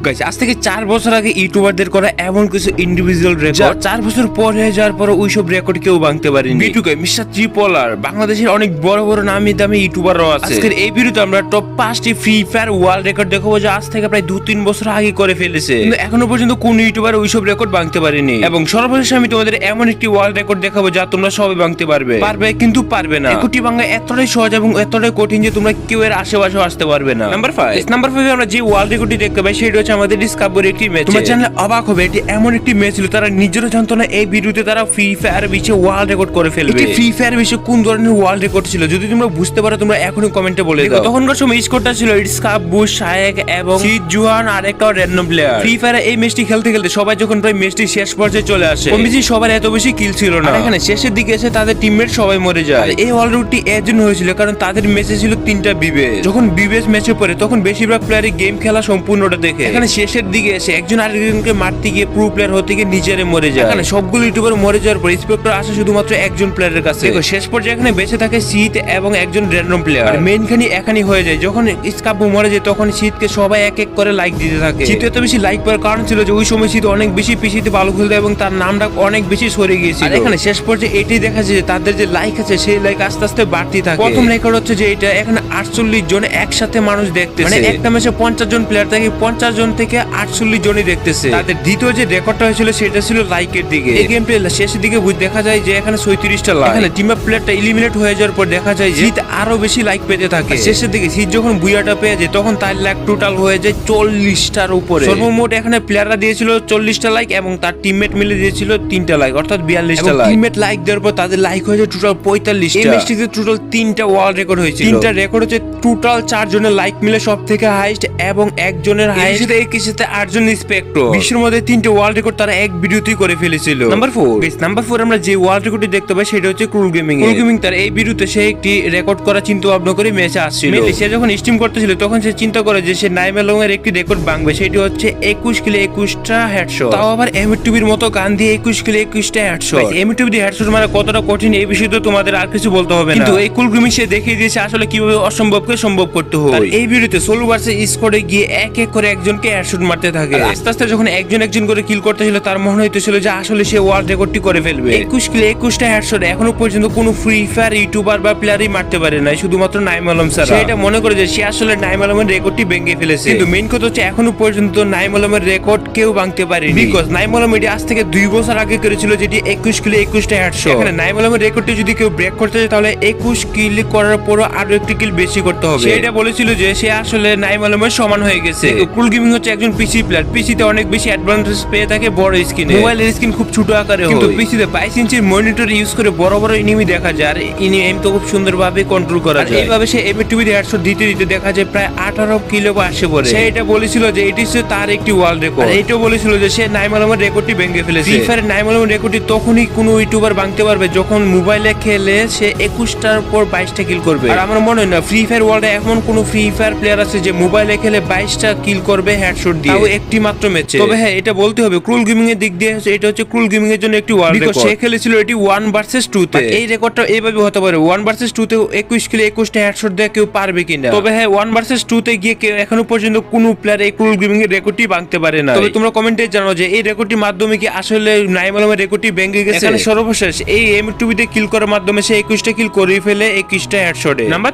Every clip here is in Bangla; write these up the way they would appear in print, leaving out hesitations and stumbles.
গাইস আজ থেকে 4 বছর আগে ইউটিউবারদের করা এমন কিছু ইন্ডিভিজুয়াল রেকর্ড 4 বছর পর হয়ে যাওয়ার পর ওইসব রেকর্ড কেউ ভাঙতে পারেনি। বিটুকে মিস্টার ট্রিপলার বাংলাদেশের অনেক বড় বড় নামি দামি ইউটিউবারও আছে। আজকের এই ভিডিওতে আমরা টপ 5টি ফ্রি ফায়ার ওয়ার্ল্ড রেকর্ড দেখাবো যা আজ থেকে প্রায় 2-3 বছর আগে করে ফেলেছে, কিন্তু এখনো পর্যন্ত কোন ইউটিউবার ওইসব রেকর্ড ভাঙতে পারেনি। এবং সর্বশেষ আমি তোমাদের এমন একটি ওয়ার্ল্ড রেকর্ড দেখাবো যা তোমরা সবাই ভাঙতে পারবে কিন্তু পারবে না। রেকর্ডটি ভাঙা এতটাই সহজ এবং এতটাই কঠিন যে তোমরা কেউ এর আশেপাশেও আসতে পারবে না। নাম্বার 5 আমরা যে ওয়ার্ল্ড রেকর্ডটি দেখতে পাই সেটা হচ্ছে আমাদের ডিসকভারি একটি ম্যাচ। তোমরা জানলে অবাক হবে, এটি এমন একটি ম্যাচ ছিল তারা নিজেরও জানতো না এই ভিডিওতে তারা ফ্রি ফায়ার বিশ্বে ওয়ার্ল্ড রেকর্ড করে ফেলবে। এটি ফ্রি ফায়ার বিশ্বে কোন ধরনের ওয়ার্ল্ড রেকর্ড ছিল যদি তোমরা বুঝতে পারো তোমরা এখনই কমেন্টে বলে দাও। তখনকার সময় স্কোরটা ছিল ইটসকাপ, বুশ, শায়েক এবং সিদ জুহান আর একটা র্যান্ডম প্লেয়ার। ফ্রি ফায়ারে এই ম্যাচটি খেলতে খেলতে সবাই যখন প্রায় ম্যাচটি শেষ পর্যায়ে চলে আসে, কমবেশি সবার এত বেশি কিল ছিল না। এখানে শেষের দিকে এসে তাদের টিমমেট সবাই মরে যায়। এই ওয়ার্ল্ড রেকর্ডটি এর জন্য হয়েছিল কারণ তাদের ম্যাচে ছিল 3টা বিবেস। যখন বিবেস ম্যাচে পড়ে তখন বেশিরভাগ প্লেয়ারই গেম খেলা সম্পূর্ণটা দেখে। এখানে শেষের দিকে এসে একজন আরেকজনকে মারতে গিয়ে প্রো প্লেয়ার হতে গিয়ে নিজেরে মরে যায়। এখানে সবগুলো ইউটিউবার মরে যাওয়ার পর ইন্সপেক্টর আসে শুধুমাত্র একজন প্লেয়ারের কাছে। দেখো শেষ পর্যায়ে এখানে বেঁচে থাকে শীত এবং একজন র্যান্ডম প্লেয়ার। মেইন খানি এখানেই হয়ে যায় যখন ইসকাপু মরে যায় তখন শীতকে সবাই এক এক করে লাইক দিতে থাকে। শীত এত বেশি লাইক পাওয়ার কারণ ছিল যে ওই সময় শীত অনেক বেশি পিসিতে ভালো খেলতো এবং তার নামটা অনেক বেশি সরে গিয়েছিল। আর এখানে শেষ পর্যায়ে এটাই দেখা যায় যে তাদের যে লাইক আছে সেই লাইক আস্তে আস্তে বাড়তে থাকে। প্রথম রেকর্ড হচ্ছে যে এটা এখানে 48 জন একসাথে মানুষ দেখতেছে, মানে একটা ম্যাচে 50 জন প্লেয়ার থাকে, 50 জন থেকে 48 জনই দেখতেছে। তাদের দ্বিতীয় যে রেকর্ডটা হয়েছিল সেটা ছিল লাইকের দিকে। এই গেম প্লে শেষের দিকে দেখা যায় যে এখানে 37টা লাইক। এখানে টিম আপ প্লেয়ারটা এলিমিনেট হয়ে যাওয়ার পর দেখা যায় যে আরো বেশি লাইক পেতে থাকে। শেষের দিকে শীত যখন বুয়াটা পেয়ে যায় তখন তার লাইক টোটাল হয়ে যায় 40টার উপরে। সর্বমোট এখানে প্লেয়াররা দিয়েছিল 40টা লাইক এবং তার টিমমেট মিলে দিয়েছিল 3টা লাইক, অর্থাৎ 42টা লাইক। টিমমেট লাইক দেওয়ার পর তাদের লাইক হয়ে যায় টোটাল 45টা। এই ম্যাচটিতে টোটাল 3টা ওয়ার্ল্ড রেকর্ড হয়েছিল। 3টা রেকর্ড হচ্ছে টোটাল 4 জনের লাইক মিলে সবথেকে হাইয়েস্ট এবং একজনের হাইয়েস্ট, একই সাথে 8 জন ইন্সপেক্টর। বিশ্বের মধ্যে 3টা ওয়ার্ল্ড রেকর্ড তারা এক ভিডিওতেই করে ফেলেছিল। নাম্বার 4 আমরা যে ওয়ার্ল্ড রেকর্ডটি দেখতে পাই সেটা হচ্ছে ক্রুল গেমিং। ক্রুল গেমিং তার এই ভিডিওতে সে একটি রেকর্ড করা চিন্তা ভাবনা করে ম্যাচে আসছিল। সে যখন স্ট্রিম করতেছিল তখন সে চিন্তা করে যে সে নাইমেলং এর একটি রেকর্ড ভাঙবে, সেটি হচ্ছে 21 কিলে 21টা হেডশট। তাও আবার এমটিভির মতো গান দিয়ে 21 কিলে 21টা হেডশট। এমটিভি দিয়ে হেডশট মারা কতটা কঠিন এই বিষয়ে তো তোমাদের আর কিছু বলতে হবে না, কিন্তু এই ক্রুল গেমিং সে দেখিয়ে দিয়েছে আসলে কিভাবে অসম্ভবকে সম্ভব করতে হয়। এই ভিডিওতে সোলো ভার্সেস স্কোয়াডে গিয়ে এক এক করে একজনকে হেডশট মারতে থাকে। আস্তে আস্তে যখন একজন করে কিল করতেছিল তার মনে হইতেছিল যে আসলে সে ওয়ার্ল্ড রেকর্ডটি করে ফেলবে। 21 কিলে 21টা হেডশট এখনো পর্যন্ত কোনো ফ্রি ফায়ার ইউটিউবার বা প্লেয়ারই মারতে পারে না, শুধুমাত্র নাইম আলম স্যার। সে এটা মনে করে যে সে আসলে নাইম আলমের রেকর্ডটি ভেঙে ফেলেছে, কিন্তু মেইন কথা হচ্ছে এখনো পর্যন্ত নাইম আলমের রেকর্ড কেউ ভাঙতে পারেনি। বিকজ নাইম আলম এটি আজ থেকে 2 বছর আগে করেছিল যেটি 21 কিলে 21টা হেডশট। এখানে নাইম আলমের রেকর্ডটি যদি কেউ ব্রেক করতে চায় তাহলে 21 কিল করার পরও আরো একটি কিল বেশি করতে হবে। সে এটা বলেছিল যে সে আসলে নাইম আলমের সমান হয়ে গেছে। ক্রুল গেমিং হচ্ছে একজন পিসি প্লেয়ার, পিসিতে অনেক বেশি অ্যাডভান্টেজ পেয়ে থাকে বড় স্ক্রিনে। মোবাইলের স্ক্রিন খুব ছোট আকারে হয়, কিন্তু পিসিতে 22 ইঞ্চির মনিটর ইউজ করে বড় বড় এনিমি দেখা যায় আর এনিমি তো খুব সুন্দরভাবে কন্ট্রোল করা যায়। এইভাবে সে এমটিভিতে হেডশট দিতে দিতে দেখা যায় প্রায় 18 কিলো আসে পড়ে। সে এটা বলেছিল যে এটি হচ্ছে তার একটি ওয়ার্ল্ড রেকর্ড, আর এটাও বলেছিল যে সে নাইম আলমের রেকর্ডটি ভেঙে ফেলেছে। ফ্রি ফায়ার নাইম আলমের রেকর্ডটি তখনই কোনো ইউটিউবার ভাঙতে পারবে যখন মোবাইলে খেলে সে 21টার পর 22টা কিল করবে। আর আমার মনে হয় না ফ্রি ফায়ার ওয়ার্ল্ডে এমন কোনো ফ্রি ফায়ার প্লেয়ার আছে যে মোবাইলে খেলে 22টা কিল করবে হেডশট দিয়ে, তাও একটি মাত্র ম্যাচে। তবে হ্যাঁ এটা বলতে হবে ক্রুল গেমিং এর দিক দিয়ে এটা হচ্ছে ক্রুল গেমিং এর জন্য একটি ওয়ার্ল্ড রেকর্ড। সে খেলেছিল এটি 1 ভার্সেস 2 তে। এই রেকর্ডটা এইভাবে হতে পারে 1 ভার্সেস 2 তে 21 কিলো 21টা হেডশট দিয়ে কেউ পারবে কিনা। তবে হ্যাঁ 1 ভার্সেস 2 তে গিয়ে কেউ এখনো পর্যন্ত কোনো প্লেয়ার এই ক্রুল গেমিং এর রেকর্ডটি ভাঙতে পারে না। তবে তোমরা কমেন্টে জানাও যে এই রেকর্ডটির মাধ্যমে কি আসলে নাইম আলমের রেকর্ডটি ভেঙে গেছে। এখানে সর্বশেষ এই এমটিভিতে কিল করার মাধ্যমে সে 21টা কিল করে ফেলে 21টা হেডশটে। নাম্বার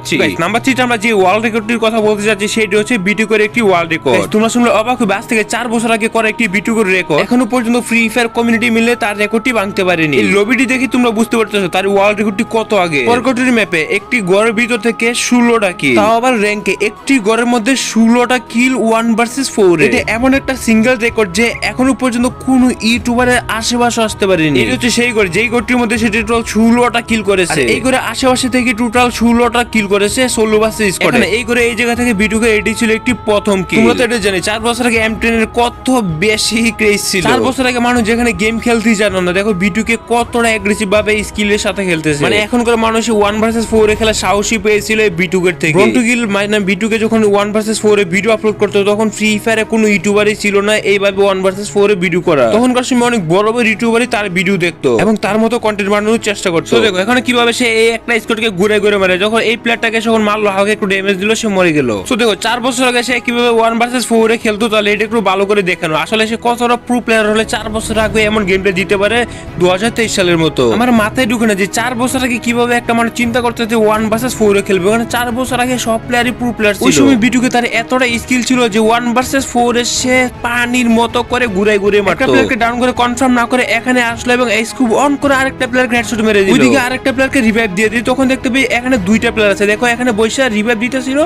3 আমরা যে ওয়ার্ল্ড রেকর্ডটির কথা বলতে যাচ্ছি সেটি হচ্ছে বিটুকের একটি ওয়ার্ল্ড রেকর্ড। তোমরা শুনলে অবাক হবে, আজ থেকে 4 বছর আগে করা একটি বিটুকের রেকর্ড এখনো পর্যন্ত ফ্রি ফায়ার কমিউনিটি মিলে তার রেকর্ডটি ভাঙতে পারেনি। এই লবিটি দেখে তোমরা বুঝতে পারতেছো তার ওয়ার্ল্ড রেকর্ডটি কত আগে। পরকটির ম্যাপে একটি ঘরের ভিতর থেকে 16টা কিল, তাও আবার র্যাঙ্কে একটি ঘরের মধ্যে 16টা কিল 1 ভার্সেস 4। এটা এমন একটা সিঙ্গেল রেকর্ড যে এখনো পর্যন্ত কোনো ইউটিউবারের আশেপাশে আসতে পারেনি। এটা হচ্ছে সেই ঘর যেই ঘরটির মধ্যে সে টোটাল 16টা কিল করেছে। এই ঘরে আশেপাশে থেকে টোটাল 16টা কিল করেছে সোলো ভার্সেস স্কোয়াডে। এই ঘরে এই জায়গা থেকে ভিডিওকে এডি ছিল একটি প্রথম কিল। তোমরা তো এটা জানি 4 বছর আগে M10 এর কত বেশি ক্রেজ ছিল। 4 বছর আগে মানুষ যেখানে গেম খেলতেই জানো না, দেখো ভিডিওকে কতটা অ্যাগ্রেসিভ ভাবে স্কিলের সাথে খেলতেছে। মানে এখনকার মানুষ 1 ভার্সেস 4 এ খেলা সাহসী পেয়েছিল এই ভিডিওর থেকে। ব্রন্টু গিল মানে ভিডিওকে যখন 1 ভার্সেস 4 এ ভিডিও আপলোড করতো তখন ফ্রি ফায়ারে কোনো ইউটিউবারই ছিল না এইভাবে 1 ভার্সেস 4 এ ভিডিও করা। তখনকার সময় অনেক বড় বড় ইউটিউবারই তার ভিডিও দেখতো এবং তার মতো কন্টেন্ট বানানোর চেষ্টা করতো। তো দেখো এখন কিভাবে সে এই একটা স্কোরকে ঘুরে ঘুরে মারে, যখন এই প্লেয়ারটাকে যখন মারলো হালকা একটু ড্যামেজ দিল সে মরে গেল। তো দেখো 4 বছর আগে সে কিভাবে 1 ভার্সেস 4 এ ভিডিওটা খেলতো তাহলে এটা একটু ভালো করে দেখানো আসলে সে কতটা প্রো প্লেয়ার হলে 4 বছর আগে এমন গেম প্লে দিতে পারে 2023 সালের মতো। আমার মাথায় ঢুকে না যে 4 বছর আগে কিভাবে একটা মানুষ চিন্তা করতে যে 1 ভার্সেস 4 এ খেলবে, কারণ 4 বছর আগে সব প্লেয়ারই প্রো প্লেয়ার ছিল। ওই সময় ভিডিওকে তার এতটা স্কিল ছিল যে 1 ভার্সেস 4 এ সে পানির মতো করে ঘুরাই ঘুরে মারতো। একটা প্লেয়ারকে ডাউন করে কনফার্ম না করে এখানে আসলো এবং স্কুপ অন করে আরেকটা প্লেয়ারকে হেডশট মেরে দিল। ওইদিকে আরেকটা প্লেয়ারকে রিভাইভ দিয়ে দিই, তখন দেখতে পাই এখানে দুইটা প্লেয়ার আছে। দেখো এখানে বৈশা রিভাইভ দিতেছিল,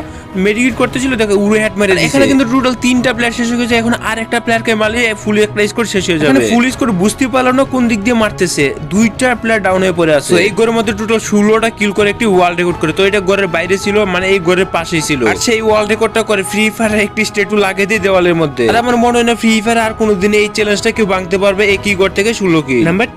মেডিকেট করতেছিল, দেখো উড়ে হেড মেরে দিয়েছে। এখানে কিন্তু টোটাল 3টা প্লেয়ার শেষ হয়ে গেছে। এখন আরেকটা প্লেয়ারকে মারলে ফুল একটা স্কোর শেষ হয়ে যাবে। ফুল স্কোর বুঝতে পারলো না কোন দিক দিয়ে মারতেছে, দুইটা প্লেয়ার ডাউন হয়ে পড়ে আছে। এই ঘরের মধ্যে টোটাল 16টা কিল করে একটি ওয়ার্ল্ড রেকর্ড করে। তো এটা ঘরের বাইরে ছিল, মানে এই ঘরের পাশেই ছিল। আর সেই ওয়ার্ল্ড রেকর্ডটা করে ফ্রি ফায়ার একটি স্ট্যাটু লাগিয়ে দিয়ে দেওয়ালের মধ্যে। আর আমার মনে হয় না ফ্রি ফায়ার আর কোনোদিন এই চ্যালেঞ্জটা কেউ ভাঙতে পারবে এই কি ঘর থেকে 16 কিল। নাম্বার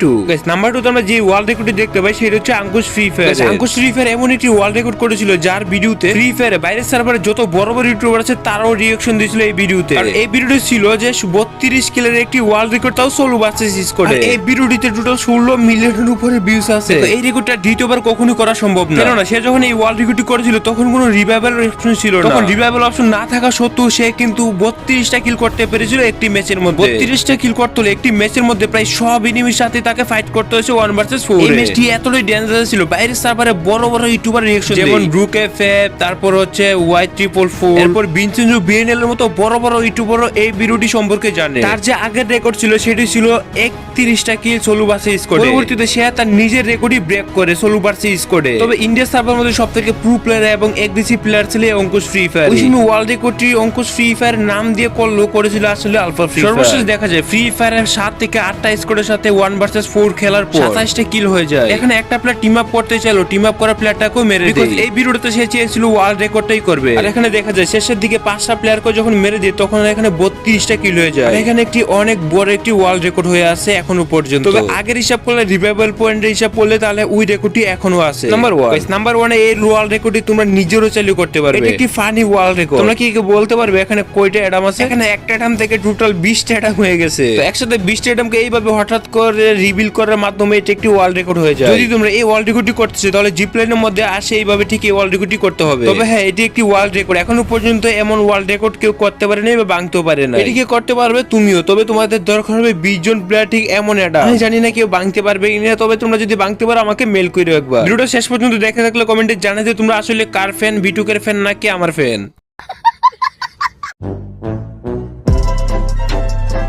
2 তো আমরা যে ওয়ার্ল্ড রেকর্ডটি দেখতে পাই সেটা হচ্ছে Ankush free fire. Ankush free fire এমন একটি ওয়ার্ল্ড রেকর্ড করেছিল যার ভিডিওতে ফ্রি ফায়ারে বাইরের সার্ভারে যত বড় বড় ইউটিউবার আছে তারাও রিঅ্যাকশন দিয়েছিল এই ভিডিওতে। আর এই ভিডিওটি ছিল যে 32 কিলের একটি ওয়ার্ল্ড রেকর্ড, তাও সোলো ভার্সেস স্কোয়াডে। এই ভিডিওটিতে টোটাল 16 মিলিয়নের উপরে ভিউজ আছে। এই রেকর্ডটা দ্বিতীয়বার কখনোই করা সম্ভব না, কেননা সে যখন এই ওয়ার্ল্ড রেকর্ডটি করেছিল তখন কোনো রিভাইভাল অপশন ছিল না। তখন রিভাইভাল অপশন না থাকা সত্ত্বেও সে কিন্তু 32টা কিল করতে পেরেছিল একটি ম্যাচের মধ্যে। 32টা কিল করতে হলে একটি ম্যাচের মধ্যে প্রায় সব এনিমির সাথে তাকে ফাইট করতে হয়েছে 1 ভার্সেস 4। এই ম্যাচটি এতটাই ডেঞ্জারাস ছিল, বাইরের সার্ভারে বড় বড় ইউটিউবার রিঅ্যাকশন যেমন ব্রুক এফএফ, তারপর হচ্ছে Y444, এরপর ভিনসেন্জো বিএনএল এর মতো বড় বড় ইউটিউবারও এই ভিডিওটি সম্পর্কে জানে। তার যে আগের রেকর্ড ছিল সেটি ছিল 31টা কিল সোলো ভার্সেস স্কোয়াডে। পরবর্তীতে সে তার নিজের রেকর্ডই ব্রেক করে সোলো ভার্সেস স্কোয়াডে। তবে ইন্ডিয়া সার্ভারের মধ্যে সবথেকে প্রো প্লেয়ার এবং এগ্রেসিভ প্লেয়ার ছিল অঙ্কুশ ফ্রি ফায়ার। ওই সময় ওয়ার্ল্ড রেকর্ডটি অঙ্কুশ ফ্রি ফায়ার নাম দিয়ে করেছিল আসলে আলফা ফ্রি ফায়ার। সর্বশেষ দেখা যায় ফ্রি ফায়ারের 7 থেকে 8টা স্কোয়াডের সাথে 1 ভার্সেস 4 খেলার পর 27টা কিল হয়ে যায়। এখানে একটা প্লেয়ার টিম আপ করতে চাইলো, টিম আপ করা প্লেয়ারটাকেও মেরে দেয়। এই ভিডিওতে সে চেয়েছিল ওয়ার্ল্ড রেকর্ডটাই করবে। আর এখানে দেখা যায় শেষের দিকে 5টা প্লেয়ারকে যখন মেরে দেয় তখন এখানে 32টা কিল হয়ে যায়। আর এখানে একটি অনেক বড় একটি ওয়ার্ল্ড রেকর্ড হয়ে আছে এখনো পর্যন্ত। তবে আগের হিসাব করলে রিভাইভাল পয়েন্টের হিসাব করলে তাহলে ওই রেকর্ডটি এখনো আছে। নাম্বার 1 এই ওয়ার্ল্ড রেকর্ডটি তোমরা নিজেরও চালু করতে পারবে। এটা একটি ফানি ওয়ার্ল্ড রেকর্ড। তোমরা কি বলতে পারবে এখানে কয়টা অ্যাডাম আছে? এখানে একটা অ্যাডাম থেকে টোটাল 20টা অ্যাডাম হয়ে গেছে। তো একসাথে 20টা অ্যাডামকে এইভাবে হঠাৎ করে রিভিল করার মাধ্যমে এটা একটি ওয়ার্ল্ড রেকর্ড হয়ে যায়। যদি তোমরা এই ওয়ার্ল্ড রেকর্ডটি করতেছো তাহলে জিপ্লাইনের মধ্যে আসে এইভাবে ঠিক এই ওয়ার্ল্ড রেকর্ডটি করতে হবে। তবে হ্যাঁ, এটি একটি ওয়ার্ল্ড রেকর্ড। এখনো পর্যন্ত এমন ওয়ার্ল্ড রেকর্ড কেউ করতে পারে না বা ভাঙতেও পারে না। এটিকে করতে পারবে তুমিও, তবে তোমাদের দরকার হবে 20 জন প্লেয়ার ঠিক এমন অ্যাডাম। আমি জানি না কেউ ভাঙতে পারবে কিনা, তবে তোমরা যদি ভাঙতে পারো আমাকে মেল করে একবার। ভিডিওটা শেষ পর্যন্ত দেখে থাকলে কমেন্টে জানাতে তোমরা আসলে কার ফ্যান, বিটুকের ফ্যান নাকি আমার ফ্যান।